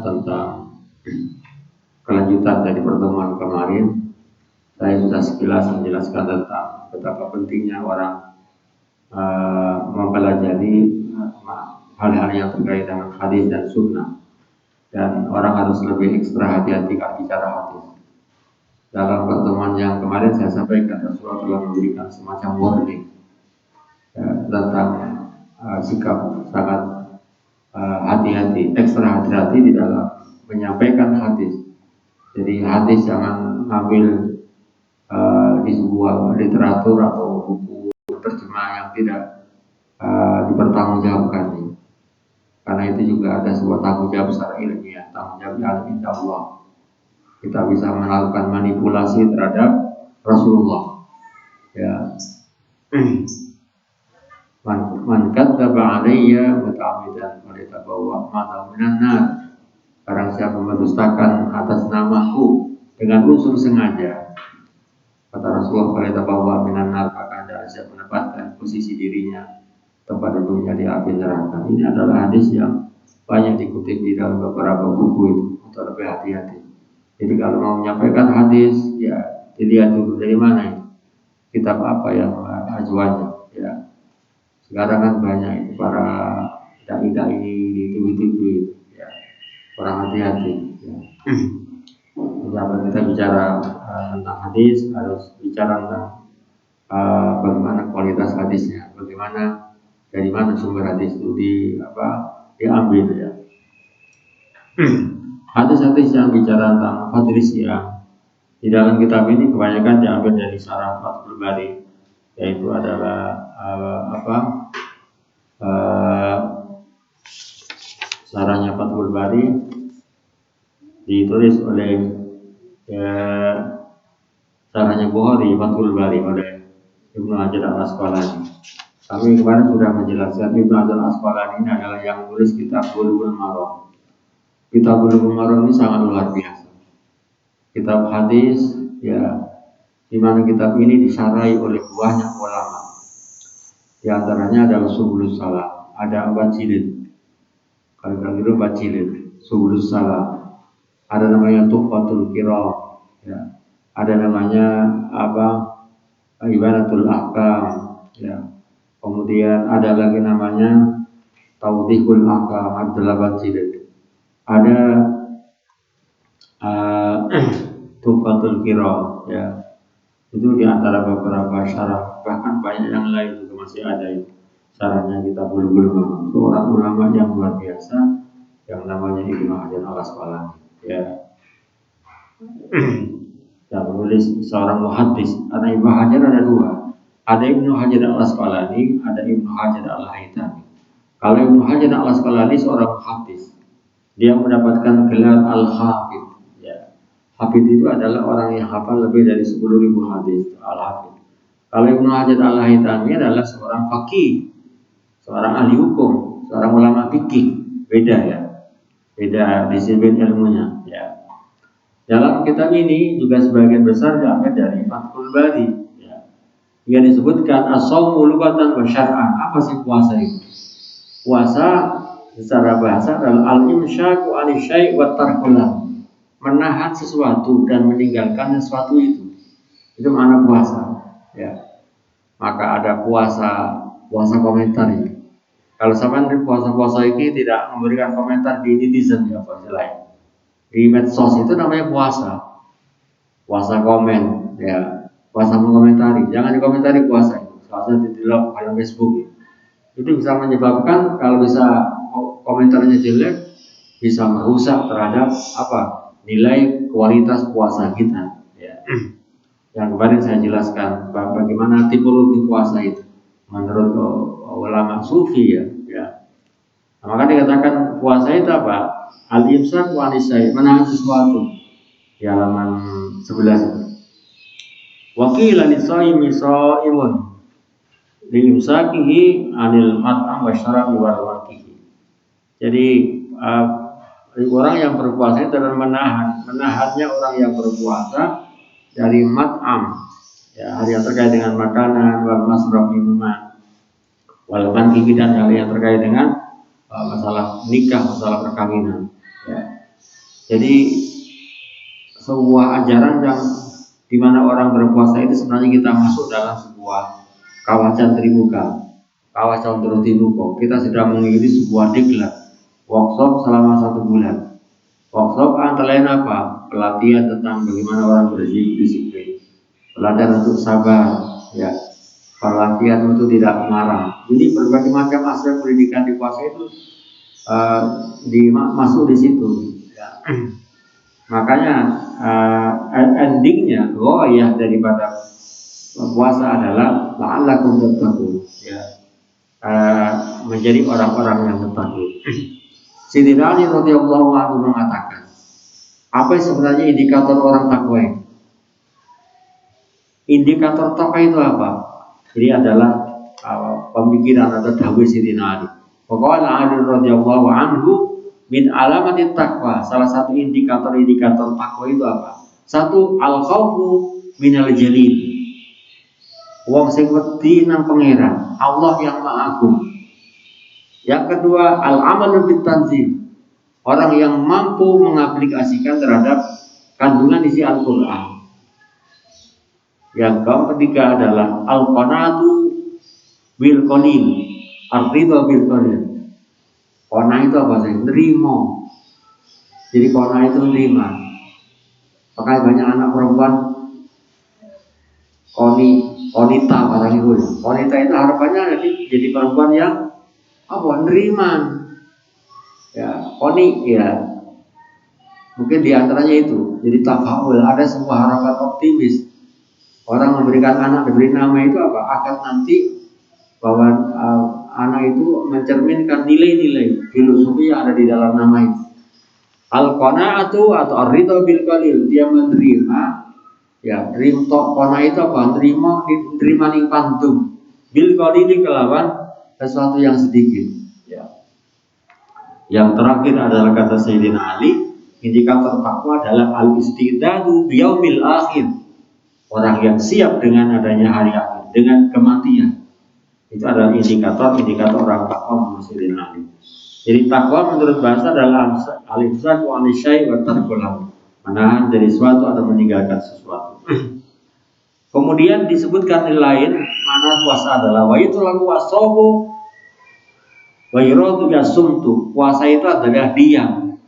tentang kelanjutan dari pertemuan kemarin. Saya sudah sekilas menjelaskan tentang betapa pentingnya orang mempelajari hal-hal yang terkait dengan hadis dan sunnah, dan orang harus lebih ekstra hati-hati kalau bicara hadis. Dalam pertemuan yang kemarin saya sampaikan, Rasulullah telah memberikan semacam warning tentang sikap sangat hati-hati, ekstra hati-hati di dalam menyampaikan hadis. Jadi hadis jangan ngambil di sebuah literatur atau buku terjemah yang tidak dipertanggungjawabkan, karena itu juga ada sebuah tanggung jawab secara ilmiah, tanggung jawab indah Allah. Kita bisa melakukan manipulasi terhadap Rasulullah. Ya, man kadzdzaba alayya muta'ammidan falyatabawwa maq'adahu minan nar. Barang siapa mendustakan atas namaku dengan unsur sengaja, kata Rasulullah, falyatabawwa minan nar, maka hendaknya siap menempatkan posisi dirinya tempat duduknya di api neraka. Ini adalah hadis yang banyak dikutip di dalam beberapa buku itu, untuk lebih hati-hati. Jadi kalau mau menyampaikan hadis, ya dilihat dulu dari mana itu, kitab apa yang ajuannya. Ya, sekarang kan banyak itu para dai-dai di TV-TV itu, ya, orang hati-hati. Ya. Kalau kita bicara tentang hadis, harus bicara tentang bagaimana kualitas hadisnya, bagaimana dari mana sumber hadis itu diambil, ya. Hadis-hadis yang bicara tentang fadhil Siyam di dalam kitab ini kebanyakan diambil dari Syarah Fathul Bari, yaitu adalah Syarahnya Fathul Bari ditulis oleh Syarahnya Bukhari Fathul Bari oleh Ibnu Hajar Al-Asqalani. Kami kemarin sudah menjelaskan Ibnu Hajar Al-Asqalani ini adalah yang menulis kitab Bulughul Maram. Kitab Bulughul Maram ini sangat luar biasa. Kitab hadis, ya, di mana kitab ini disarai oleh banyak ulama. Di antaranya adalah Subulus Salam, ada 4 jilid. Kalau dulu 4 jilid, Subulus Salam. Ada namanya Tuhfatul Kiram, ya. Ada namanya Ibanatul Ahkam, ya. Kemudian ada lagi namanya Tawdihul Ahkam, ada 8 jilid. Ada Tuhfatul Kiram, ya. Itu di antara beberapa syarah, bahkan banyak yang lain juga masih ada itu. Syarahnya kita Bulughul Maram. Seorang ulama yang luar biasa yang namanya Ibnu Hajar Al-Asqalani, ya. Yang menulis seorang muhaddis. Karena Ibnu Hajar ada 2. Ada Ibnu Hajar Al-Asqalani, ada Ibnu Hajar Al-Haytami. Kalau Ibnu Hajar Al-Asqalani seorang muhaddis, dia mendapatkan gelar Al-Hafidh. Ya. Hafidh itu adalah orang yang hafal lebih dari 10.000 hadis, Al-Hafidh. Kalau Ibnu Hajar Al-Haytami adalah seorang faqih, seorang ahli hukum, seorang ulama fikih. Beda, ya. Beda disiplin ilmunya, ya. Dalam kitab ini juga sebagian besar diambil dari Fathul Bari, ya. Yang disebutkan as-shaumu lughatan wa syar'an. Apa sih puasa itu? Puasa secara bahasa adalah al-imsyaku 'ani syai' wa tarkul lahu. Menahan sesuatu dan meninggalkan sesuatu itu. Itu makna puasa, ya. Maka ada puasa komentar ya. Kalau sampai puasa ini tidak memberikan komentar di netizen, ya, apa lain. Di medsos itu namanya puasa komen, ya, puasa mengomentari. Jangan dikomentari puasa itu, puasa didelok pada Facebook. Itu bisa menyebabkan, kalau bisa komentarnya jelek, bisa merusak terhadap nilai kualitas puasa kita, ya. Yang kemarin saya jelaskan bagaimana tipologi puasa itu menurut ulama sufi, ya. Nah, maka dikatakan puasa itu apa? Al-imsak wa anisai, menahan sesuatu. Di halaman 11 itu. Wa qila lis-shaimi shaimun li-imsakihi 'anil mat'am wa syarabi wa rawaqihi. Jadi orang yang berpuasa itu adalah menahannya orang yang berpuasa dari mat'am, ya, hal yang terkait dengan makanan, wal masrab, minuman, wal mankihi, dan hal yang terkait dengan masalah nikah, masalah perkawinan, ya. Jadi sebuah ajaran yang dimana orang berpuasa itu sebenarnya kita masuk dalam sebuah kawasan terbuka, kawasan terbuka. Kita sedang mengikuti sebuah diklat workshop selama 1 bulan. Workshop antara lain apa? Pelatihan tentang bagaimana orang berdisiplin, pelatihan untuk sabar, ya, pelatihan untuk tidak marah. Jadi berbagai macam aspek pendidikan di puasa itu masuk di situ. Ya. Makanya endingnya ya daripada puasa adalah la'allakum tattaqun, ya, menjadi orang-orang yang bertakwa. Sayyidina Ali radhiyallahu anhu mengatakan, apa sebenarnya indikator orang takwa itu? Indikator takwa itu apa? Jadi adalah pemikiran atau dawuh Sayyidina Ali. Pokoknya Ali radhiyallahu anhu min alamatit takwa. Salah satu indikator takwa itu apa? Satu, al khaufu minal jalil. Wong sing wedi nang pangeran, Allah yang Maha Agung. Yang kedua, al amalu bit tanzil. Orang yang mampu mengaplikasikan terhadap kandungan isi Al-Qur'an. Yang ketiga adalah al qanaatu bil qalil. Ar-ridha bil qalil. Qana itu apa sih? Nerimo. Jadi qana itu nerima. Makanya banyak anak perempuan konita barang itu. Konita itu harapannya jadi perempuan yang apa? Neriman. Ya, koni ya. Mungkin diantaranya itu. Jadi tafaul, ada sebuah harapan optimis. Orang memberikan anak diberi nama itu apa? Akan nanti bahwa anak itu mencerminkan nilai-nilai filosofi yang ada di dalam nama itu. Al-qanaatu atau ar-ridha bil qalil, dia menerima, ya, rimto qana itu apa? Terima ning pantum. Bil qalili kelawan sesuatu yang sedikit, ya. Yang terakhir adalah kata Sayyidina Ali, indikator takwa adalah al-istidadu biyaumil akhir. Orang yang siap dengan adanya hari akhir, dengan kematian. Itu adalah indikator orang takwa menurut Sayyidina Ali. Jadi takwa menurut bahasa adalah al-imsak wa an-syai' wa tarkul hawa. Menahan dari sesuatu atau meninggalkan sesuatu. Kemudian disebutkan di lain mana puasa adalah wa yutlaku wasabu wa yuradu yasumtu. Puasa itu adalah diam.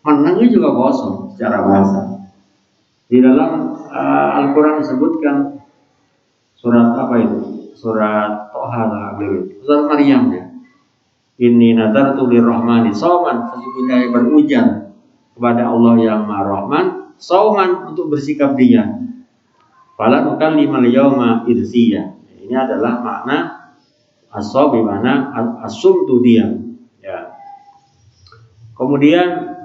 Menang juga kosong secara bahasa. Di dalam Al-Quran disebutkan surat apa itu? Surat Toha, surat Maryam, ya. Inni nadartu lirrahmani shauman, sesungguhnya berujar kepada Allah yang Maha Rahman, shauman untuk bersikap diam. Fala nukallimal yauma irsiya. Ini adalah makna as-shaum, di mana as-sumtu diam, ya. Kemudian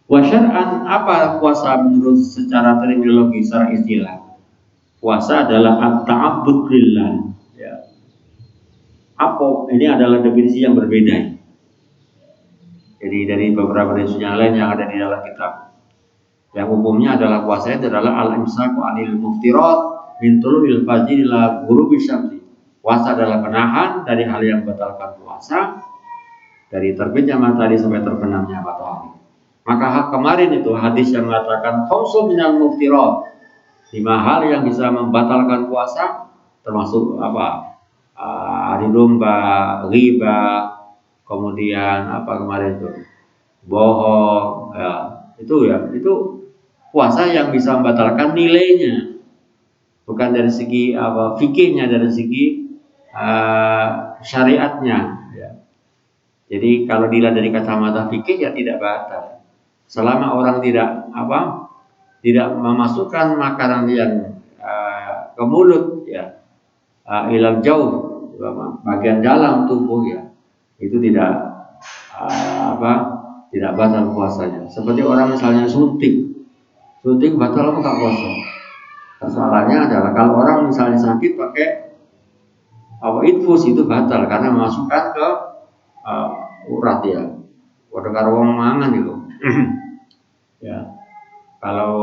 wasyar'an, apa puasa menurut secara terminologi, secara istilah? Puasa adalah at-ta'abbud lillah, ya. Apa? Ini adalah definisi yang berbeda. Jadi dari beberapa definisi yang lain yang ada di dalam kitab. Yang umumnya adalah puasa itu adalah al-imsaku anil muftirat min tulu'il fajri ila ghurubi syamsi. Puasa adalah penahan dari hal yang membatalkan puasa, dari terbitnya matahari sampai terbenamnya matahari. Maka kemarin itu hadis yang mengatakan khamsu minal muftirat, 5 hal yang bisa membatalkan puasa, termasuk apa? Hari domba, riba, kemudian apa kemarin itu? Bohong, ya. Itu puasa yang bisa membatalkan nilainya. Bukan dari segi apa fikihnya, dari segi syariatnya, ya. Jadi kalau dilihat dari kacamata fikih ya tidak batal. Selama orang tidak memasukkan makanan yang ke mulut, ya, ilal jauh, bagian dalam tubuh, ya, itu tidak tidak batal puasanya. Seperti orang misalnya suntik batal apa nggak puasa? Soalannya adalah kalau orang misalnya sakit pakai infus, itu batal karena memasukkan ke urat, ya. Waduh karo wong mangan itu. Ya. Kalau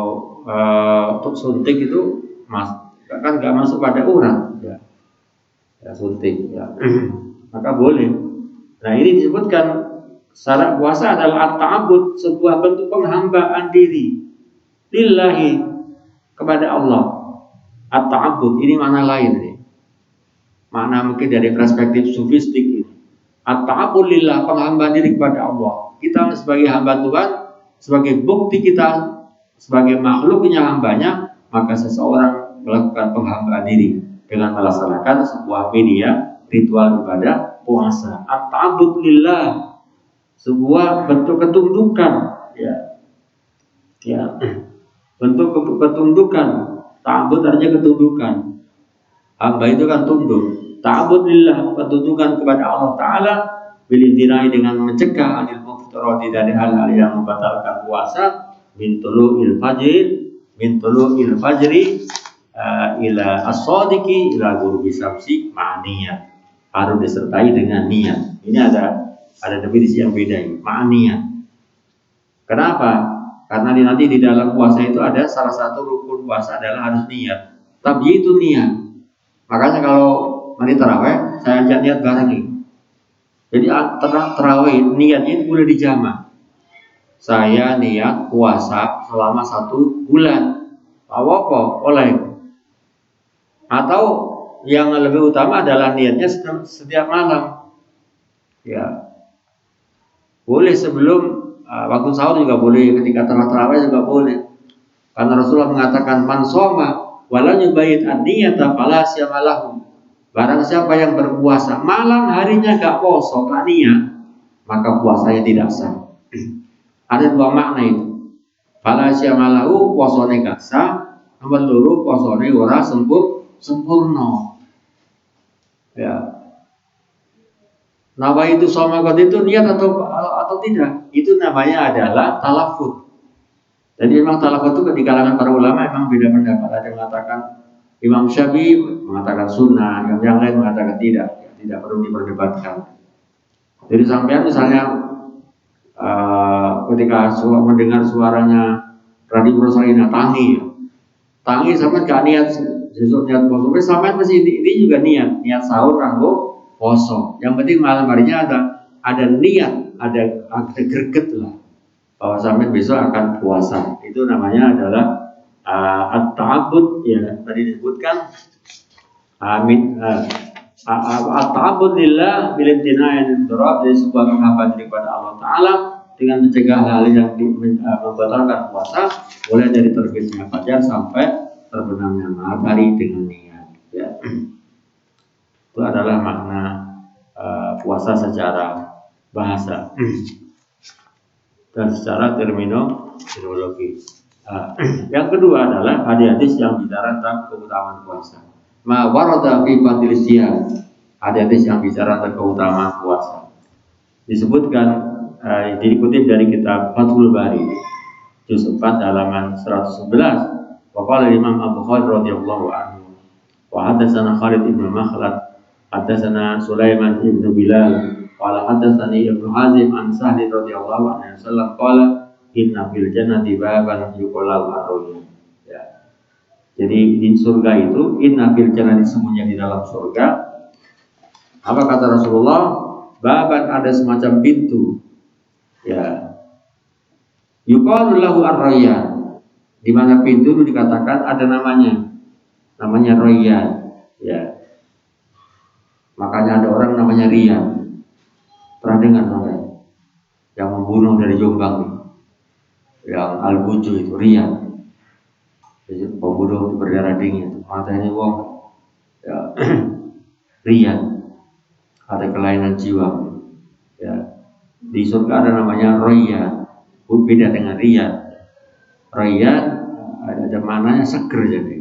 untuk suntik itu kan nggak masuk pada urat, ya. Ya suntik, ya. Maka boleh. Nah, ini disebutkan syarat puasa adalah at-ta'abbud, sebuah bentuk penghambaan diri lillahi, kepada Allah. At-ta'abbud ini makna lain nih. Makna mungkin dari perspektif sufistik ini. At-ta'abbud lillah, penghambaan diri kepada Allah. Kita sebagai hamba Tuhan, sebagai bukti kita sebagai makhluknya hambanya, maka seseorang melakukan penghambaan diri dengan melaksanakan sebuah media ritual ibadah puasa. At-ta'abbud lillah, sebuah bentuk ketundukan, ya, bentuk ketundukan. Ta'abbud artinya ketundukan. Hamba itu kan tunduk. Ta'abbud lillah, ketundukan kepada Allah Ta'ala, bilintinai dengan mencegah anil muftarati, dari hal-hal yang membatalkan puasa, min tulu'il fajri ila as-sadiqi ila ghurubi syamsi ma'niyat. Harus disertai dengan niat. Ini ada definisi yang beda ini, ma'niyat. Kenapa? Karena nanti di dalam puasa itu ada salah satu rukun puasa adalah harus niat. Tapi itu niat. Makanya kalau mandi taraweh, saya ajak niat bareng nih. Jadi taraweh niatnya itu boleh dijamak. Saya niat puasa selama 1 bulan. Apa oleh. Atau yang lebih utama adalah niatnya setiap malam. Ya, boleh sebelum waktu sahur juga boleh, ketika tarawih juga boleh. Karena Rasulullah mengatakan man shoma walam yubayit an-niyata fala siyama lahu. Barang siapa yang berpuasa malam harinya gak poso, gak niat, maka puasanya tidak sah. Ada 2 makna itu. Fala siyama lahu, posone gak sah. Nomor 2, posone ora sempurna. Ya. Nawa itu somakot itu niat atau tidak, itu namanya adalah talafut. Jadi memang talafut itu di kalangan para ulama memang beda pendapat. Ada yang mengatakan, Imam Syafi'i mengatakan sunnah, yang lain mengatakan tidak perlu diperdebatkan. Jadi sampean misalnya ketika mendengar suaranya Radio Rosalina tangi sampean gak niat besok niat poso, sampean pasti ini juga niat sahur kanggo poso. Yang penting malam harinya ada niat, ada greget lah bahwa sampai besok akan puasa. Itu namanya adalah at-ta'abbud, ya tadi disebutkan at-ta'abbud lillah bil imtina'in dzarab, dari sebuah penghambaan diri kepada Allah Ta'ala dengan mencegah hal yang membatalkan puasa, mulai dari terbitnya fajar sampai terbenamnya matahari dengan niat. Ya. Itu adalah makna puasa secara bahasa dan secara terminologi. Yang kedua adalah hadis yang bicara tentang keutamaan puasa. Ma warada fi fadil siyam. Hadis yang bicara tentang keutamaan puasa. Disebutkan dikutip dari kitab Fathul Bari juz 4 halaman 111. Wa qala Imam Abu Khalid radhiyallahu anhu wa hadatsana Khalid ibn Makhlad hadatsana Sulaiman ibn Bilal qala hadatsani Ibnu Hazim an Sa'd radhiyallahu anhu sallam qala inna fil jannati baban yuqalu ar-rayyan. Ya. Jadi di surga itu inna fil jannati, semuanya di dalam surga. Apa kata Rasulullah? Baban, ada semacam pintu. Ya. Yuqalu lahu ar-rayyan. Di mana pintu itu dikatakan ada namanya Rayyan. Ya. Makanya ada orang namanya Riyan. Pernah dengar namanya? Yang membunuh dari Jombang, yang Al-Buju itu Riyan. Jadi pembunuh berdarah dingin, matanya wong. Ya. Riyan. Ada kelainan jiwa. Ya. Di surga ada namanya Rayyan. Beda dengan Riyan. Rayyan ada maknanya seger, jadi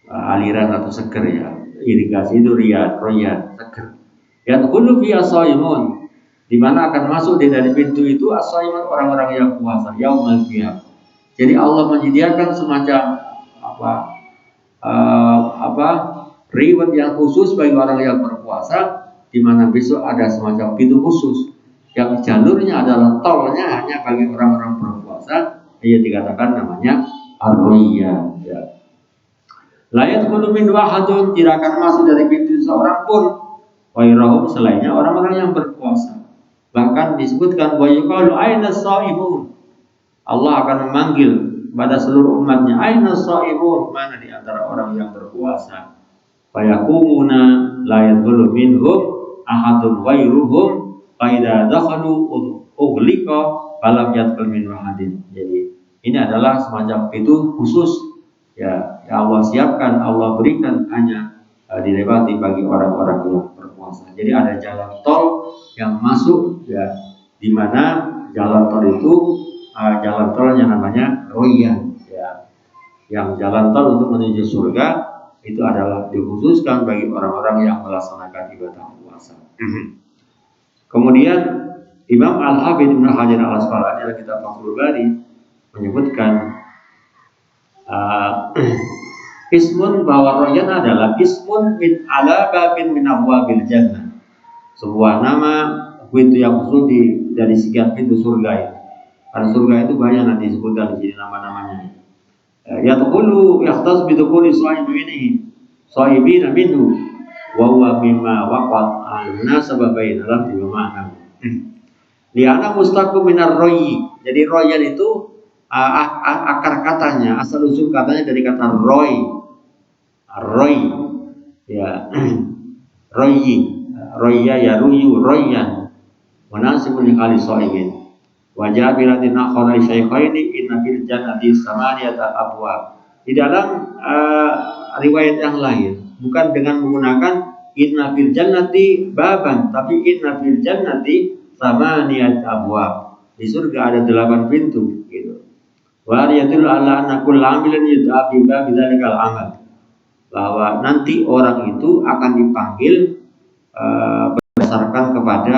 aliran atau seger, ya. Irigasi itu Rayyan, seger. Yadkhulu fi as-shaimun, di mana akan masuk di dari pintu itu as-shaimun, orang-orang yang puasa yaumul qiyamah. Jadi Allah menyediakan semacam reward yang khusus bagi orang yang berpuasa, di mana besok ada semacam pintu khusus yang jalurnya adalah tolnya hanya bagi orang-orang berpuasa, yang dikatakan namanya ar-rayyan. Ya. La yadkhulu min wahadun, tidak akan masuk dari pintu seorang pun wairahum, selainnya orang-orang yang berpuasa. Bahkan Kemudian disebutkan wa yuqalu aina shaimun. Allah akan memanggil pada seluruh umatnya, aina shaimun, mana di antara orang yang berpuasa. Fayakumuna la yadkhulu minhum ahadun ghairuhum fa idza dakhalu ughliqa falam yadkhul min ahadin. Jadi ini adalah semacam pintu khusus ya, yang Allah siapkan, Allah berikan hanya dilewati bagi orang-orang yang berpuasa. Jadi ada jalan tol yang masuk ya, di mana jalan tol itu jalan tol yang namanya Royan ya. Yang jalan tol untuk menuju surga itu adalah dikhususkan bagi orang-orang yang melaksanakan ibadah puasa. Kemudian Imam Al-Hafidz Ibnu Hajar Al-Asqalani dalam kitab Fathul Bari menyebutkan ismun, bahwa Royan adalah ismun min ala babin min abwabil jannah, sebuah nama pintu yang khusus dari sekian pintu surga itu. Karena surga itu banyak nanti disebutkan di sini nama-namanya. Yadkhulu yahtas bi dukhuli sahibina minhu wa huwa mimma waqat al-munasabah bainal abdi wa ma'am. Liana mustaqim minar royi. Jadi royan itu akar katanya, asal usul katanya dari kata roy. Roy ya. Royi. Roya ya ruyu royan. Munasibun li khali saibin. Wajah bilatin akhara syaikhaini inna fil jannati samaniyata abwab. Di dalam riwayat yang lain bukan dengan menggunakan inna fil jannati baban, tapi inna fil jannati samaniyata abwab. Di surga ada 8 pintu gitu. Wa yadullu ala anna kullu amilin yud'a bi bidzalikal amal. Bahwa nanti orang itu akan dipanggil berdasarkan kepada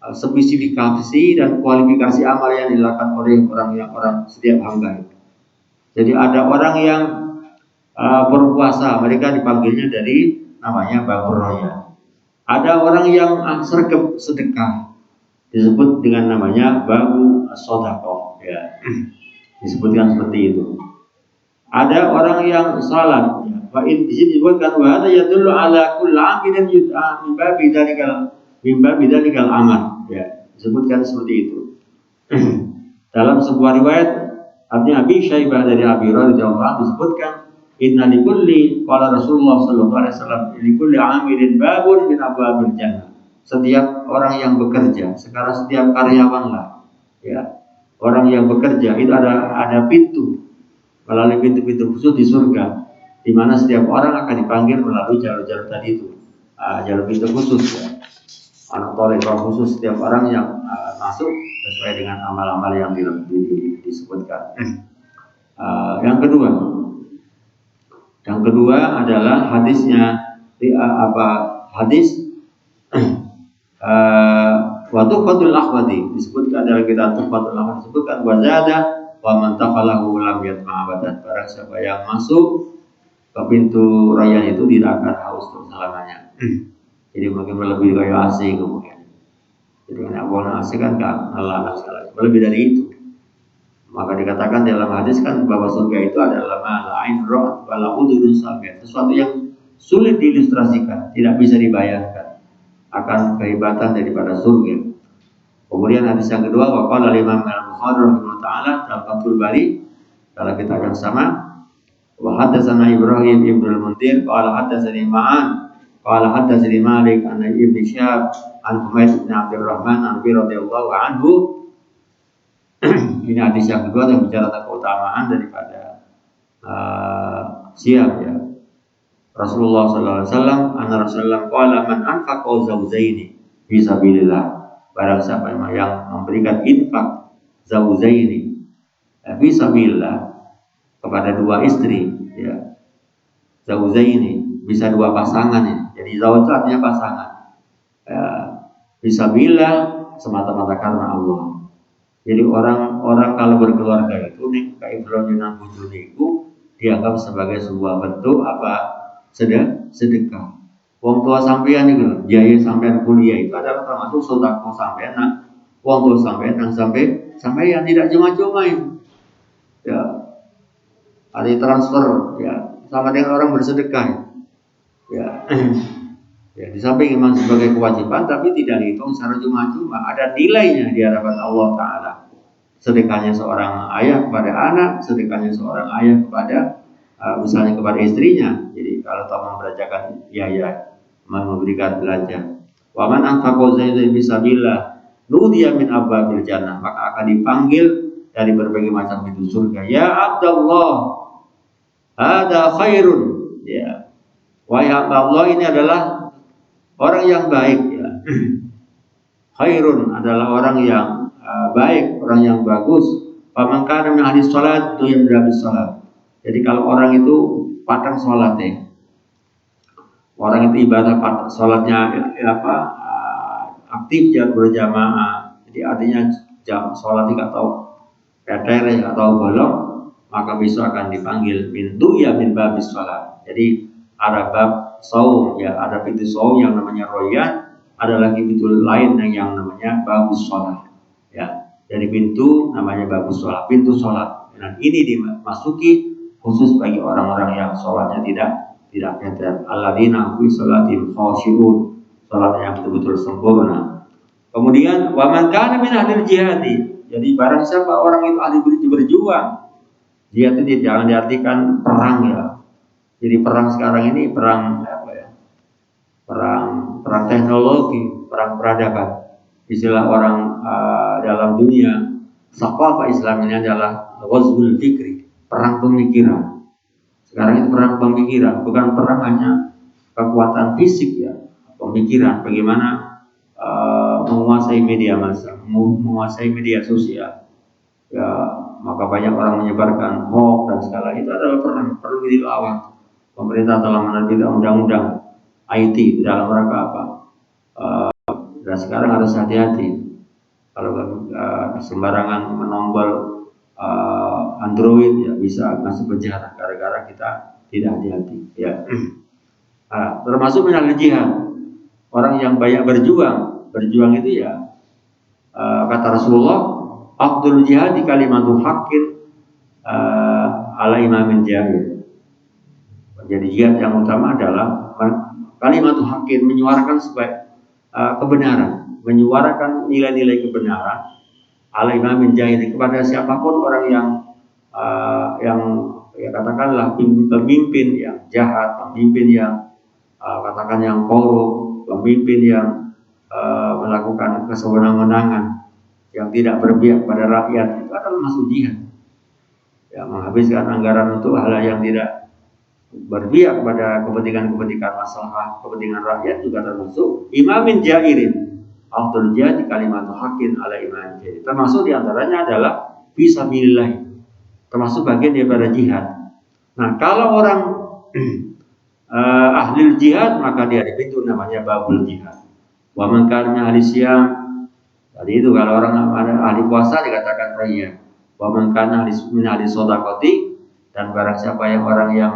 spesifikasi dan kualifikasi amal yang dilakukan oleh orang setiap hamba. Jadi ada orang yang berpuasa, mereka dipanggilnya dari namanya babur roya. Ada orang yang sergap sedekah, disebut dengan namanya babu sodaqah ya. Disebutkan seperti itu. Ada orang yang salat, ya. Wa in disebutkan wa hadza yadullu ala kulli 'amilin yud'a min babi dzalikal amal ya, disebutkan seperti itu. Dalam sebuah riwayat artinya Abi Syaibah dari Abi Hurairah radhiyallahu anhu disebutkan inna likulli qala Rasulullah sallallahu alaihi wasallam likulli 'amilin babun min abwabil jannah. Setiap orang yang bekerja, sekarang setiap karyawan lah ya, orang yang bekerja itu ada pintu, melalui pintu-pintu khusus di surga, di mana setiap orang akan dipanggil melalui jalur-jalur tadi itu, jalur pintu khusus ya. Anak toleh khusus setiap orang yang masuk sesuai dengan amal-amal yang disebutkan. Yang kedua adalah hadisnya hadis waktu fatul akhwati disebutkan dalam kitab Tuhfatul Akhwati, disebutkan wazada wa man takhalahu lam yatma abadan. Barang siapa yang masuk ke pintu raya itu tidak akan haus untuk selamanya. Jadi mungkin lebih kayak AC kemudian. Jadi kan abang AC kan nggak ngalah sekali. Lebih dari itu. Maka dikatakan dalam hadis kan bahwa surga itu adalah ma'ain roh wala udhun samia, sesuatu yang sulit diilustrasikan, tidak bisa dibayangkan akan kehebatan daripada surga. Kemudian hadis yang kedua waqala Imam Al-Bukhari rahimahullah taala dalam Fathul Bari dalam kitab yang sama, wa hadatsana Ibrahim ibn al-Munzir qala hadatsani Ma'an qala hadatsani Malik an Ibnu Syihab an Humayd bin Abdurrahman an Abi radhiyallahu anhu. Ini hadis yang kedua yang bicara tentang keutamaan daripada siap ya. Rasulullah sallallahu alaihi wasallam anna Rasulullah qala man anfaqa zawjaini fi sabilillah. Barang siapa yang memberikan infak zawjaini fi sabilillah kepada dua istri ya. Zawjaini bisa dua pasangan ya. Jadi zawj itu artinya pasangan. Ya, fisabilillah semata-mata karena Allah. Jadi orang kalau berkeluarga itu nih kayak berjunan bujuni itu dianggap sebagai sebuah bentuk sedekah. Wong tua sampean itu biaya sampean kuliah itu adalah termasuk sedekah sampean. Wong tua sampean sampai yang tidak cuma-cuma itu. Ya. Ada transfer ya sama dengan orang bersedekah. Ya. Ya, di samping memang sebagai kewajiban, tapi tidak dihitung secara cuma-cuma. Ada nilainya di hadapan Allah Ta'ala. Sedekahnya seorang ayah kepada anak, sedekahnya seorang ayah kepada misalnya kepada istrinya. Jadi kalau tahu membelanjakan biaya, memberikan belanja. Wa man anfaqa zaidan fisabilillah nudiya min abwabil jannah, maka akan dipanggil dari berbagai macam pintu surga. Ya Abdullah, ada khairun. Ya, wahai hamba Allah, ini adalah orang yang baik, ya. Khairun adalah orang yang baik, orang yang bagus. Faman kana min ahli salat tu yang berhabis salat. Jadi kalau orang itu patang salat, ya. Orang itu ibadah salatnya aktif ya, berjamaah. Jadi artinya jam salat tidak tahu teter atau bolong, maka besok akan dipanggil pintu ya min babis salat. Jadi ada bab saum, ya, ada pintu saum yang namanya royan, ada lagi pintu lain yang namanya babus sholat, ya. Dari pintu namanya babus sholat, pintu sholat. Dan ini dimasuki khusus bagi orang-orang yang sholatnya tidak better. Alladzina fi sholatin khashi'un, sholat yang betul-betul sempurna. Kemudian waman kana min ahlil jihadi, jadi barang siapa orang itu ahli berjuang. Jihad itu jangan diartikan perang, ya. Jadi perang sekarang ini perang apa ya? Perang teknologi, perang peradaban. Istilah orang dalam dunia Saqafah Islam ini adalah ghazwul fikri, perang pemikiran. Sekarang itu perang pemikiran, bukan perang hanya kekuatan fisik, ya, pemikiran. Bagaimana menguasai media massa, menguasai media sosial. Ya, maka banyak orang menyebarkan hoax dan segala itu adalah perang, perlu dilawan. Pemerintah telah menerbitkan undang-undang IT dalam rangka apa? Dan sekarang harus hati-hati. Kalau sembarangan menombol Android, ya bisa masuk penjara gara-gara kita tidak hati-hati. Ya. Termasuk minal jihad, orang yang banyak berjuang. Berjuang itu ya kata Rasulullah, afdhul jihad kalimatu haqqin ala imamin jahil. Jadi jihad yang utama adalah kalimat haqqin, menyuarakan kebenaran, menyuarakan nilai-nilai kebenaran ala imamin jahil, kepada siapapun orang yang ya katakanlah pemimpin yang jahat, pemimpin yang katakan yang korup, pemimpin yang melakukan kesewenang-wenangan, yang tidak berpihak pada rakyat, itu akan masuk jihad. Ya, menghabiskan anggaran untuk hal yang tidak berpihak pada kepentingan masalah kepentingan rakyat juga termasuk imamin jairin. Afdhul jihad kalimatu haqqin ala imamin jairin. Termasuk diantaranya adalah fisabilillah, termasuk bagian daripada jihad. Nah, kalau orang ahli jihad, maka dia di pintu namanya babul jihad. Wa man kana ahli siyam, tadi itu kalau orang ahli puasa dikatakan raya. Wa man kana min ahli shadaqati, dan barang siapa yang orang yang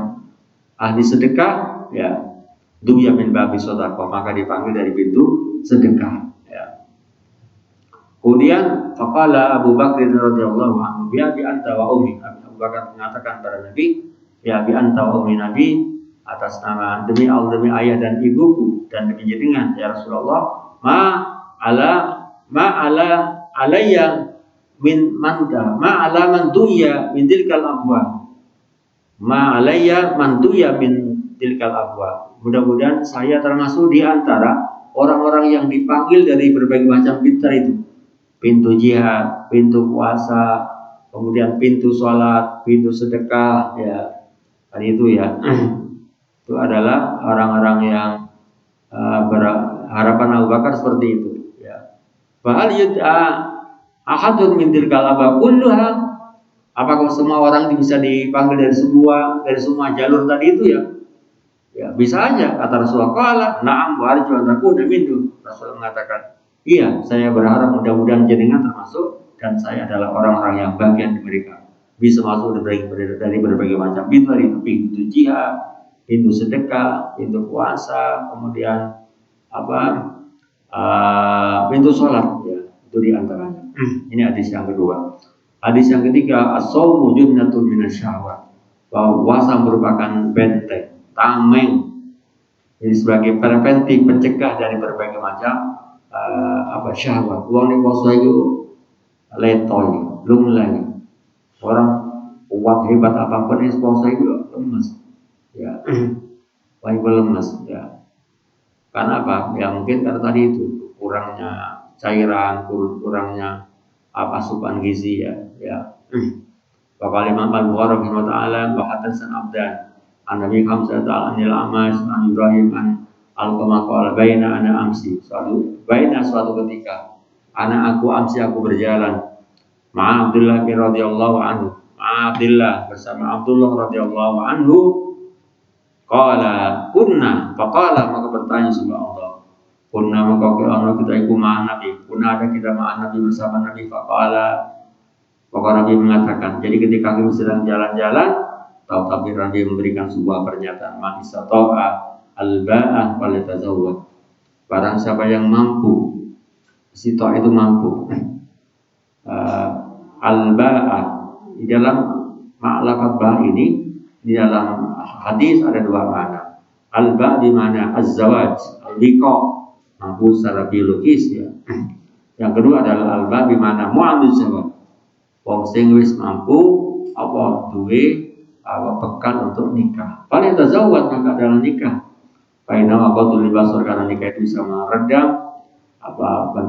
ahli sedekah, ya, duya min babi shadaqah, maka dipanggil dari pintu sedekah, ya. Kemudian faqala Abu Bakar radhiyallahu anhu, ya bi anta wa ummi. Abu Bakar mengatakan pada Nabi, ya bi anta wa ummi, Nabi, atas nama demi Allah, demi ayah dan ibuku dan demi jenengan ya Rasulullah, ma ala alayya min manta, ma ala man duya min tilkal abwa, ma alayya man duya min tilkal abwa. Mudah-mudahan saya termasuk di antara orang-orang yang dipanggil dari berbagai macam pintu itu. Pintu jihad, pintu puasa, kemudian pintu sholat, pintu sedekah, ya. Kan itu ya. Itu adalah orang-orang yang berharapan Abu Bakar seperti itu, ya. Fahal yud'a ahadun min tilkal abwa kulluha, apakah semua orang bisa dipanggil dari semua jalur tadi itu, ya? Ya, bisa aja, kata Rasulullah. Qala na'am wa arju an takuna minhu. Rasul mengatakan, iya, saya berharap mudah-mudahan jenengan termasuk, dan saya adalah orang-orang yang bagian dari mereka, bisa masuk dari berbagai macam pintu, dari pintu jihad, pintu sedekah, pintu puasa, kemudian pintu sholat, ya, itu diantaranya. Ini hadis yang kedua. Hadis yang ketiga, as-shaumu junnatun minasyahwat, bahwa puasa merupakan benteng, tameng, Jadi sebagai preventif, pencegah dari berbagai macam syahwat. Uang di poso itu letoy, lunglai. Orang kuat hebat apapun di poso itu lemes, ya, paling lemes, ya. Karena apa? Ya mungkin karena tadi itu kurangnya cairan, kurangnya asupan gizi, ya. Wa Imam Al-Bukhari rahimahullah taala wa hadasan abdan an Nabi Hamzah anil Amash an Ibrahim an Al-Qamah qala baina ana amsi suatu ketika aku aku berjalan ma'a Abdullah bin radhiyallahu anhu Abdullah bersama Abdullah radhiyallahu anhu qala kunna faqala maka bertanya sama Allah kunna maka kita iku ma'an Nabi kunna ada kita ma'an Nabi bersama Nabi faqala maka Nabi mengatakan, jadi ketika kami sedang jalan-jalan, tapi Nabi memberikan sebuah pernyataan, man istata'a al-ba'ah falyatazawwaj. Barang siapa yang mampu, istita'a itu mampu. Al-ba'ah di dalam lafaz ba ini di dalam hadis ada dua makna. Al-ba' di mana az-zawaj, al-liqa, mampu secara biologis ya. Yang kedua adalah al-ba' di mana mu'amil zawaj. Wong sing wis mampu duwe bekal untuk nikah. Paling tazawwaj maka adalah nikah. Paina aqatul libasor karena nikah itu bisa meredam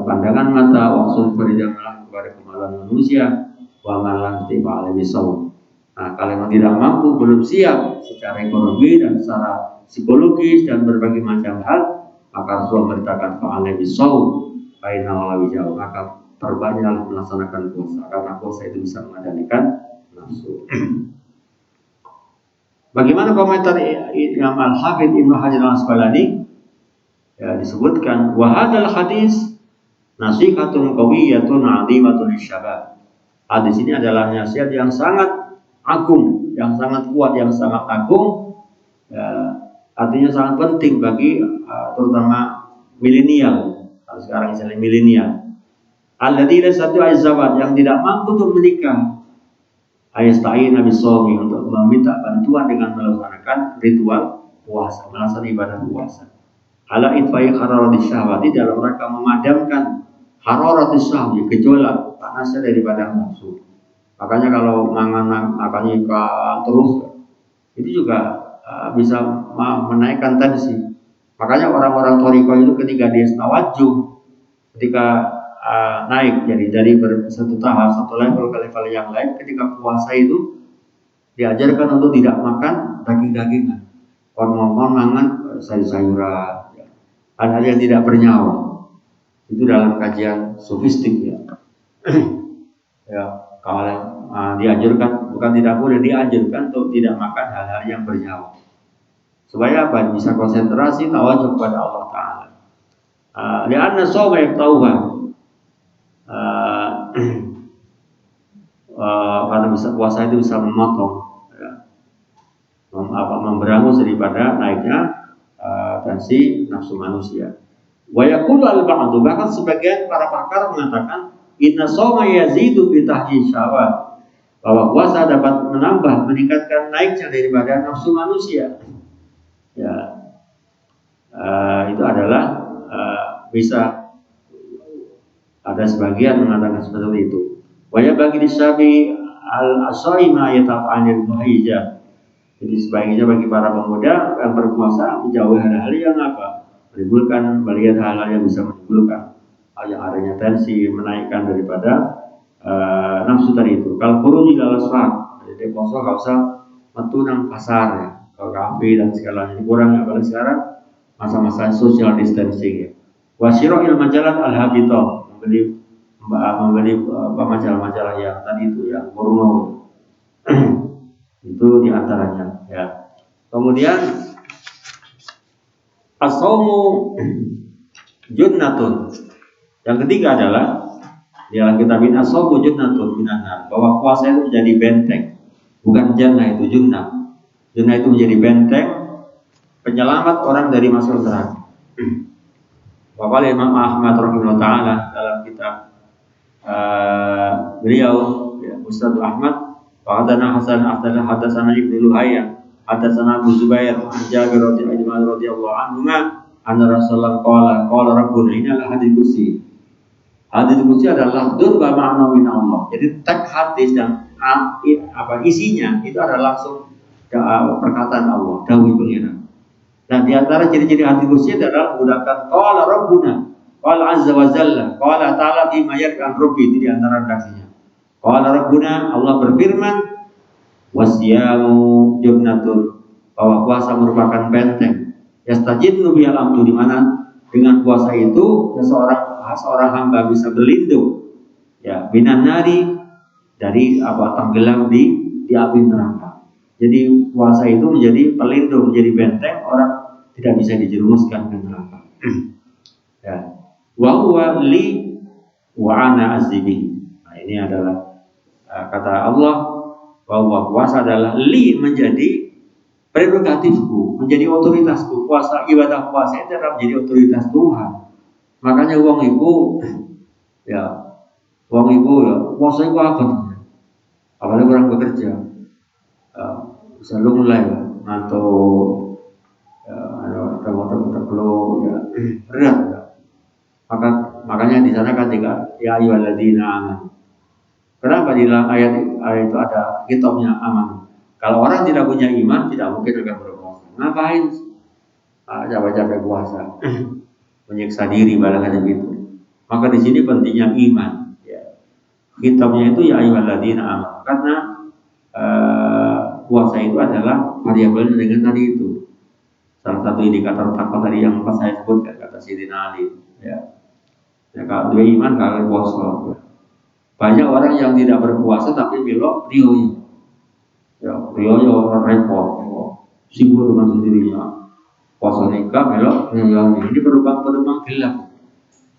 pandangan mata waksul berjamaah kepada kemaluan manusia wa malan tiba alaihi saum. Nah, kalau yang tidak mampu belum siap secara ekonomi dan secara psikologis dan berbagai macam hal, maka Rasul memberitakan fa alaihi saum paina walawi jauh maka perbanyaklah melaksanakan puasa karena puasa itu bisa mengendalikan nafsu. Bagaimana komentar Imam Al-Hafidz Ibnu Hajar Al-Asqalani? Ya, disebutkan wa hadzal hadis nasihatun qawiyyatun 'azimatun lisyabab. Hadis ini adalah nasihat yang sangat agung, yang sangat kuat, yang sangat agung. Ya, artinya sangat penting bagi terutama milenial. Kalau sekarang istilah milenial. Alladzina satu azawat yang tidak mampu untuk menikah ayastain nabi somi untuk meminta bantuan dengan melaksanakan ritual puasa, melaksanakan ibadah puasa. Ala itfai hararatis syahwati dalam rangka memadamkan hararatis syahwati gejolak panasnya daripada nafsu. Makanya kalau makannya terus itu juga bisa menaikkan tensi. Makanya orang-orang thariqah itu ketika dia tawajuh, ketika naik jadi dari satu tahap satu level ke level yang lain, ketika puasa itu diajarkan untuk tidak makan daging-dagingan, ngomong mangan sayur-sayuran, hal-hal yang tidak bernyawa. Itu dalam kajian sofistik ya. Ya, kalau diajarkan bukan tidak boleh, diajarkan untuk tidak makan hal-hal yang bernyawa. Supaya apa? Bisa konsentrasi tawajuh kepada Allah Taala. Lianna shawma yaktauha. Karena bisa puasa itu bisa memotong, ya, memberangus daripada naiknya tensi nafsu manusia. Wa yaqulu al-ba'du, bahkan sebagian para pakar mengatakan inna shawma yazidu bi tahyi syahwat, bahwa puasa dapat menambah, meningkatkan naiknya daripada nafsu manusia. Ya, itu adalah bisa ada sebagian mengatakan seperti itu. Waya bagi disabi al-asaima yata'anil muhijab. Jadi sebaiknya bagi para pemuda yang berpuasa menjauhi hal-hal yang menimbulkan melihat hal-hal yang bisa menimbulkan yang adanya tensi, menaikkan daripada nafsu tadi itu. Kalau khuruj ila asfar, jadi puasa enggak usah metu nang pasar ya. Kalau kafe dan segalanya kurang, apalagi sekarang masa-masa social distancing ya. Wasyira'il majalat al-habitah, membeli majalah-majalah yang tadi itu yang porno itu diantaranya ya. Kemudian as-shaumu junnatun, yang ketiga adalah di dalam kitab ini as-shaumu junnatun minan nar, bahwa puasa itu menjadi benteng, bukan jannah, itu junnah. Junnah itu menjadi benteng penyelamat orang dari masuk neraka. Waqala Imam Ahmad rahimahullah taala dalam kitab beliau ya, Ustaz Ahmad wa hadana Hasan hadatsana Ibnu Luhayyah hadatsana Abu Zubair an Jabir radhiyallahu Umar radhiyallahu anhu anna Rasulullah qala rabbuna ini adalah hadis kursi. Hadis kursi adalah lafdzun wa ma'na min Allah. Jadi teks hadis dan isinya itu adalah langsung perkataan Allah, dawuh pengiran. Nah, di antara ciri-ciri hadis kursi adalah menggunakan qala rabbuna, qala azza wa jalla, qala ta'ala fi ma yarkan rabbi, itu di antara redaksinya. Qala rabbuna, Allah berfirman, wasyamu junnatun, bahwa puasa merupakan benteng. Yastajidnu bil amdu, di mana dengan puasa itu seorang hamba bisa berlindung ya binan nari, dari tenggelam di api neraka. Jadi puasa itu menjadi pelindung, menjadi benteng, orang tidak bisa dijerumuskan ke neraka. Ya. Wa huwa li wa ana azibi. Nah, ini adalah kata Allah bahwa puasa adalah li, menjadi prerogatifku, menjadi otoritasku. Puasa, ibadah puasa itu adalah menjadi otoritas Tuhan. Makanya wong iku ya puasa iku apa? Apalagi orang bekerja. Selalu mulai ngantuk, ada motor perlu ya berat ya. Makanya di sana ketika ya ayyuhalladzina amanu. Kenapa di dalam ayat itu ada kitabnya aman? Kalau orang tidak punya iman, tidak mungkin akan berpuasa. Ngapain? Capek-capek puasa, menyiksa diri barangkali gitu. Maka di sini pentingnya iman. Ya. Kitabnya itu ya ayyuhalladzina amanu. Karena puasa itu adalah variabel dengan tadi itu. Salah satu indikator takwa tadi yang pas saya sebutkan, kata Sayyidina Ali. Ya, kalau dua iman kalau puasa. Banyak orang yang tidak berpuasa tapi belok rioyo. Ya, rioyo repot, sibuk dengan sendirinya. Puasa nikah belok rioyo. Ini penumpang gelap.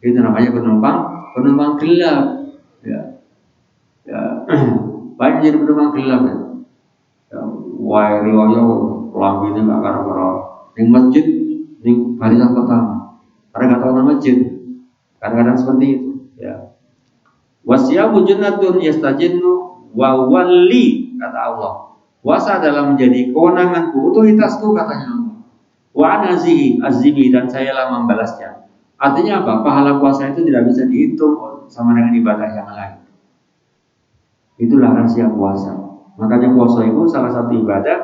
Itu namanya penumpang gelap. Ya, banyak jadi penumpang gelap. Ya, wah rioyo lambine nggak karo-karo. Yang masjid, yang barisan pertama. Karena nggak tahu nama masjid. Kadang-kadang seperti itu. Ya. Wasyamu junnatun yastajinnu wa wali, kata Allah. Puasa adalah menjadi kewenanganku, otoritasku, katanya Allah. Wa anazihi azimi, dan sayalah membalasnya. Artinya apa? Pahala puasa itu tidak bisa dihitung sama dengan ibadah yang lain. Itulah rahasia puasa. Makanya puasa itu salah satu ibadah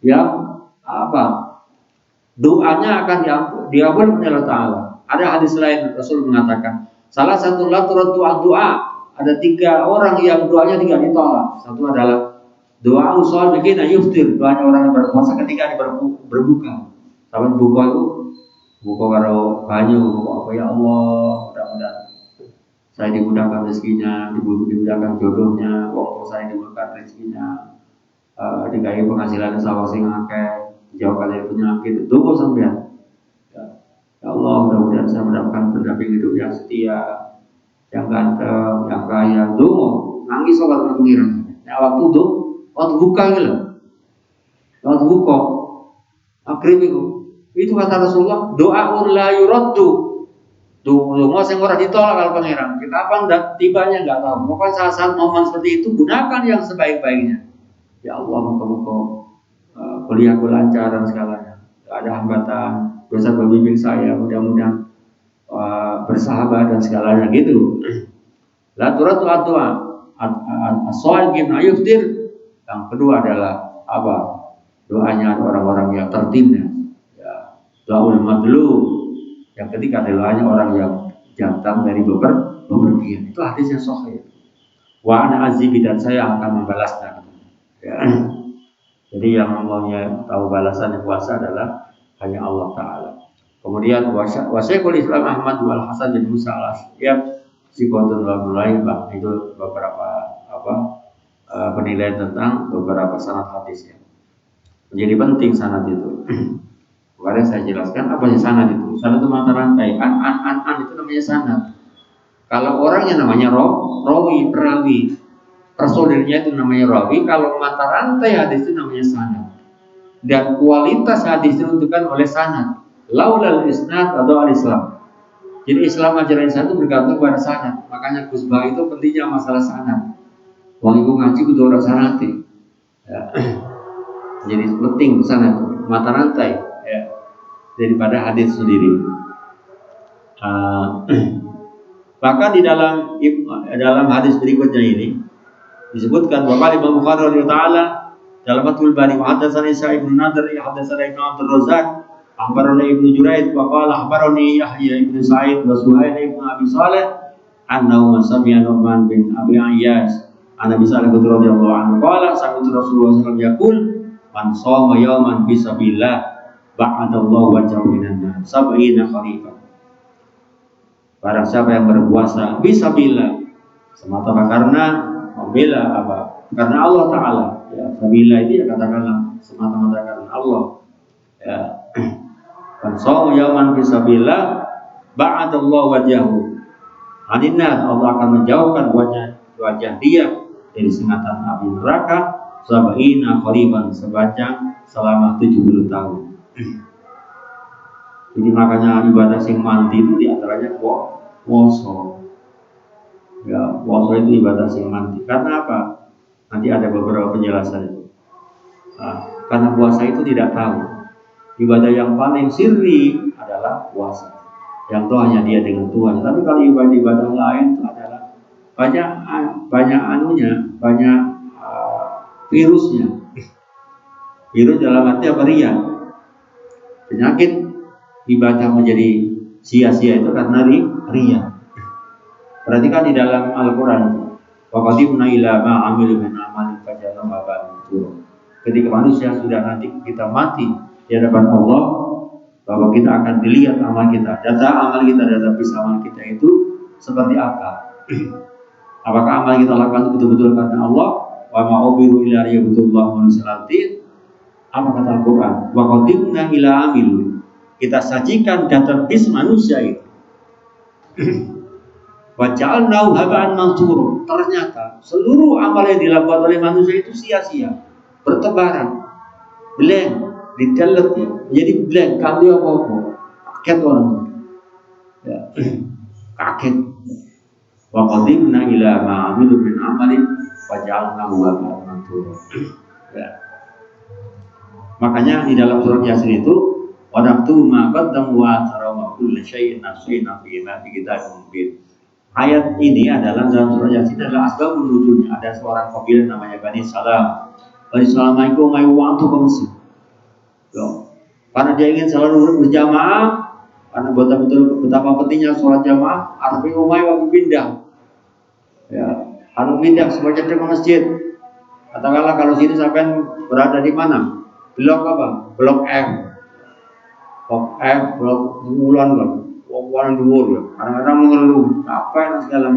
yang doanya akan diampun oleh Allah Ta'ala. Ada hadis lain Rasul mengatakan, salah satu laturatu doa. Ada 3 orang yang doanya tidak ditolak. Satu adalah doa usul bikin yuftir, doanya orang yang berpuasa ketika berbuka. Sama buka itu buka karo banyu, buka apa ya Allah, mudah-mudahan saya dimudahkan rezekinya, dimudahkan jodohnya, wong saya dimudahkan rezekinya, dikai penghasilan sawah sing akeh, jauhkan dari penyakit. Itu kok sampean. Ya Allah, mudah-mudahan saya mendapatkan pendamping hidup yang setia, yang ganteng, yang kaya. Dungo, nangis sobat pengiran. Ya waktu buka gitu. Waktu buka, akhirnya itu kata Rasulullah, doa la yuraddu. Dungo sing ora ditolak kalau pengiran. Kapan tibanya nggak tahu. Pokoknya saat momen seperti itu gunakan yang sebaik-baiknya. Ya Allah, moga-moga kuliahku lancar dan segalanya. Gak ada hambatan. Dosa berbimbing saya, mudah-mudahan bersahabat dan segalanya gitu. La turatu atwa as-shaiqin ayuftir. Yang kedua adalah apa? Doanya orang-orang yang tertindas. Ya, doaul madlum. Yang ketiga adalah doanya orang yang jantan dari bepergian. Itu hadis yang sahih. Wa ana azibi, dan saya akan membalasnya. Ya. Jadi yang namanya tahu balasan yang puasa adalah hanya Allah Ta'ala. Kemudian Wasyaikul Islam Ahmad wal Hasan bin Musa al-Asy'ab Sikotun wal Mulaibah, itu beberapa penilaian tentang beberapa sanad hadisnya. Menjadi penting sanad itu. Kemarin saya jelaskan apa sih sanad itu. Sanad itu mata rantai. An itu namanya sanad. Kalau orangnya namanya perawi. Personilnya itu namanya rawi. Kalau mata rantai hadis itu namanya sanad. Dan kualitas hadis ditentukan oleh sanad. Laulal isnad atau al-Islam. Jadi Islam ajaran Islam itu bergantung pada sanad. Makanya Gus Bah itu pentingnya masalah sanad. Wong iku ngaji kudu ora sanad. Ya. Jadi penting sanad, mata rantai. Ya. daripada hadis sendiri. Maka di dalam hadis berikutnya ini disebutkan bahwa Imam Bukhari radhiyallahu taala dalam Fathul Bari haddatsani Sa'id bin Nadr haddatsani Abdul Razzaq akhbarani Ibnu Jurayd wa qala akhbarani Yahya ibn Sa'id wa Suhail ibn Abi Saleh annahu sami'a Nu'man bin Abi Ayyas an Abi Saleh radhiyallahu anhu qala sami'tu Rasulullah sallallahu alaihi wasallam yaqul man shoma yawman fi sabilillah ba'adallahu wajhahu minan nar sab'ina kharifan. Barang siapa yang berpuasa fisabilillah semata karena membela apa? Karena Allah Ta'ala. Ya, sabila itu ya katakanlah semata-mata karena Allah. Ya. Man shoma yawman fisabilillah ba'adallahu wajhahu aninnar, Allah akan menjauhkan wajah dia dari sengatan api neraka sab'ina kharifan sepanjang selama 70 tahun. Jadi makanya ibadah sing mandi itu diantaranya puasa. Ya, puasa itu ibadah sing mandi. Karena apa? Nanti ada beberapa penjelasan itu. Karena puasa itu tidak tahu. Ibadah yang paling sirri adalah puasa. Yang itu hanya dia dengan Tuhan. Tapi kalau ibadah lain itu adalah banyak anunya, banyak virusnya. Virus dalam arti apa? Ria. Penyakit ibadah menjadi sia-sia itu karena ria. Perhatikan di dalam Al-Quran, waqadimna ila ma amilu min amalin fajalnahu haba'an mansura. Ketika manusia sudah nanti kita mati di hadapan Allah, bahwa kita akan dilihat amal kita, data amal kita, database amal kita itu seperti apa? Apakah amal kita lakukan betul-betul karena Allah? Wa ma ubiru ila riyabutullah manusilatin. Apa kata Al-Quran? Waqadimna ila amilu. Kita sajikan database manusia itu. Waja'alnahu haba'an mansura. Ternyata seluruh amal yang dilakukan oleh manusia itu sia-sia, bertebaran, blank, didelete ya. Jadi blank, kami apa-apa. Kaget orang. Ya. Kaget. Wa qadimna ila ma 'amilu min 'amalin waja'alnahu haba'an mansura. Ya. Makanya di dalam surat Yasin itu waktu ma qaddam wa tarama kulli syai'in nasina fi kitabim mubin. Ayat ini adalah dalam surat Yasin adalah asbabun nuzulnya. Ada seorang kabilah namanya Bani Salam. Bani Salam itu mau waktu ke Mesir. Karena dia ingin selalu berjamaah, karena betul-betul betapa pentingnya sholat jamaah, Arabi Umayyah waktu pindah. Ya, harus pindah sebagai ke masjid. Katakanlah kalau sini sampai berada di mana? Blok apa? Blok M. Blok bulan lah, bulan dhuwur ya. Kadang-kadang mengeluh, apa yang segala.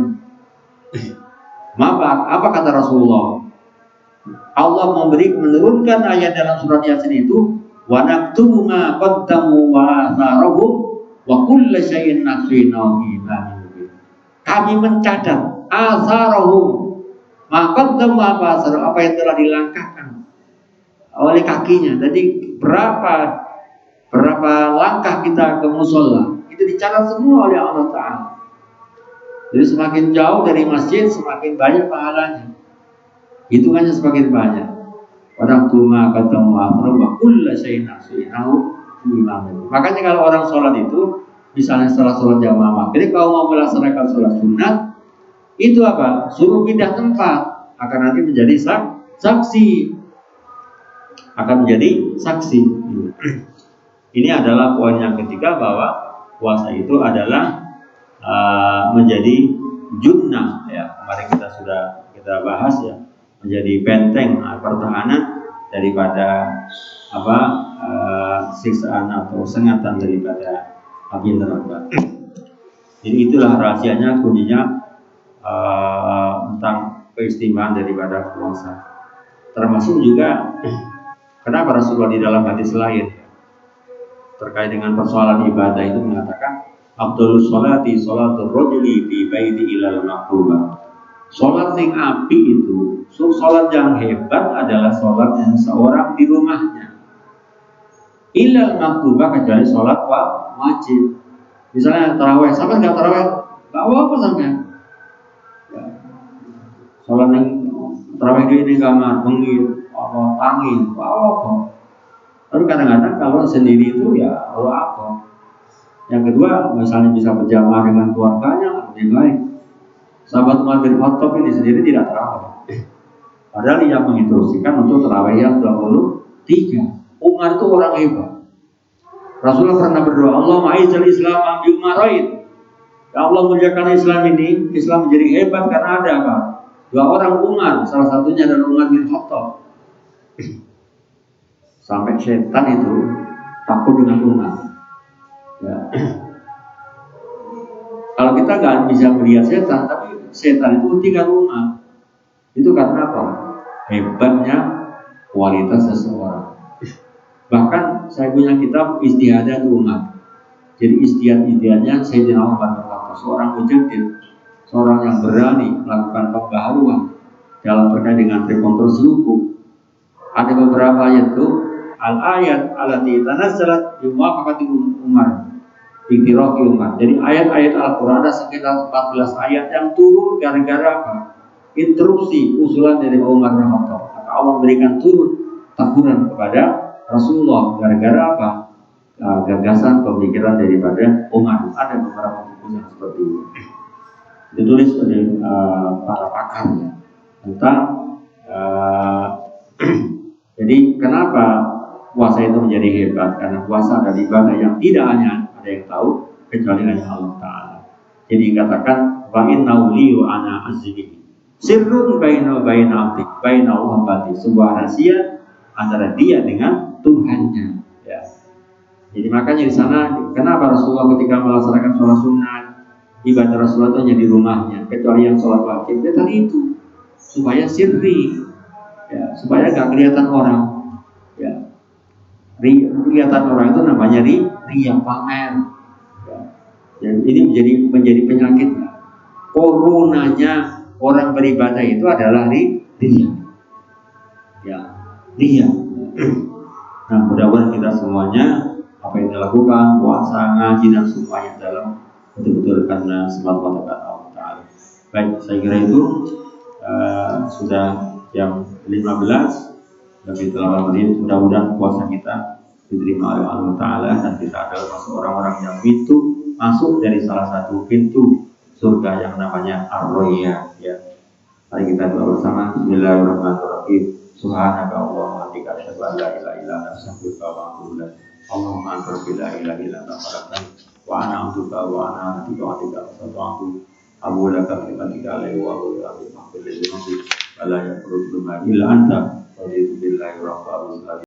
Apa kata Rasulullah? Allah menurunkan ayat dalam surat Yasin itu, wa naktubu ma qaddamu wa atharahum wa kullu syai'in nasinahu bi. Kami mencatat atharahum, ma qaddamu apa yang telah dilangkahkan oleh kakinya. Jadi berapa langkah kita ke musola itu dicatat semua oleh Allah Ta'ala. Jadi semakin jauh dari masjid semakin banyak pahalanya, hitungannya semakin banyak. Orang tua ketemu akhirat wa kullu syai'in nasinahu imam. Makanya kalau orang sholat itu misalnya setelah sholat jamaah maghrib kalau mau melaksanakan sholat sunat itu apa? Suruh pindah tempat akan nanti menjadi saksi. Ini adalah poin yang ketiga, bahwa puasa itu adalah menjadi junnah ya. Kemarin kita bahas ya, menjadi benteng pertahanan daripada siksaan atau sengatan daripada api neraka. Jadi itulah rahasianya, kuncinya tentang keistimewaan daripada puasa. Termasuk juga kenapa Rasulullah di dalam hadis lain terkait dengan persoalan ibadah itu mengatakan afdhalus sholati sholatul rajuli fi baiti ilal maqrubah. Sholat sing api itu, sholat yang hebat adalah sholat yang seorang di rumahnya. Ilal maqrubah, kecuali sholat wajib. Misalnya tarawih, sampai nggak tarawih, nggak apa-apa sampai. Ya. Sholat yang tarawih di kamar, bengi, tangi, apa-apa. Tapi kadang-kadang kalau sendiri itu ya Allah apa. Yang kedua, misalnya bisa berjamaah dengan keluarganya lebih baik. Sahabat Umar bin Khattab ini sendiri tidak terawih. Padahal ia menginstruksikan untuk terawih yang 23. Umar itu orang hebat. Rasulullah pernah berdoa, Allah ma'izal Islam ambi umarain. Ya Allah muliakan Islam ini, Islam menjadi hebat karena ada apa? Dua orang Umar, salah satunya adalah Umar bin Khattab. Sampai setan itu takut dengan Umar. Ya. Kalau kita nggak bisa melihat setan, tapi setan itu tinggal Umar. Itu karena apa? Hebatnya kualitas seseorang. Bahkan saya punya kitab Istihadat Umar. Jadi istiadatnya Sayyidina Umar bin Khattab, seorang mujaddid, seorang yang berani melakukan pembaharuan dalam terkait dengan rekonstruksi hukum. Ada beberapa ayat itu, al-ayat allati tanazzalat bi muwafaqati Umar, iktiraf Umar. Jadi ayat-ayat Al-Qur'an ada sekitar 14 ayat yang turun gara-gara apa? Interupsi usulan dari Umar bin Khattab. Maka Allah memberikan turun teguran kepada Rasulullah gara-gara apa? Gagasan pemikiran daripada Umar. Ada beberapa buku yang seperti ini ditulis oleh para pakarnya tentang jadi kenapa puasa itu menjadi hebat, karena puasa adalah ibadah yang tidak hanya ada yang tahu kecuali hanya Allah Ta'ala. Jadi katakan wa innahu li wa ana azzihi sirrun baina abdi baina hambati, sebuah rahasia antara dia dengan Tuhannya. Ya. Jadi makanya di sana kenapa Rasulullah ketika melaksanakan sholat sunnah, ibadah Rasulullah itu hanya di rumahnya, kecuali yang sholat wajib. Ya tadi itu supaya sirri, ya, supaya gak kelihatan orang. Ya. Kelihatan orang itu namanya riya pamer. Ya. Dan ini menjadi penyakitnya. Coronanya orang beribadah itu adalah riya. Ya, riya. Nah, mudah-mudahan kita semuanya apa yang dilakukan, puasa, ngaji dan semuanya dalam betul-betul karena semata-mata karena Allah Ta'ala. Baik, saya kira itu sudah jam 15 lebih 8 menit. Mudah-mudahan puasa kita diterima oleh Allah Ta'ala dan kita adalah masuk orang-orang yang pintu masuk dari salah satu pintu surga yang namanya Ar-Royah. Ya. Mari kita doa bersama. Bismillahirrahmanirrahim. Subhanaka Allahumma wa bihamdika asyhadu an la ilaha illa anta astaghfiruka wa atubu ilaik. Allahumma anta rabbi la ilaha illa anta khalaqtani wa ana abduka wa ana abduka wa tika asata'tu abu laka bihamdika alaihi wa abu laka bihamdika wa la yakhruju illa anta wa billahi rabbil alamin.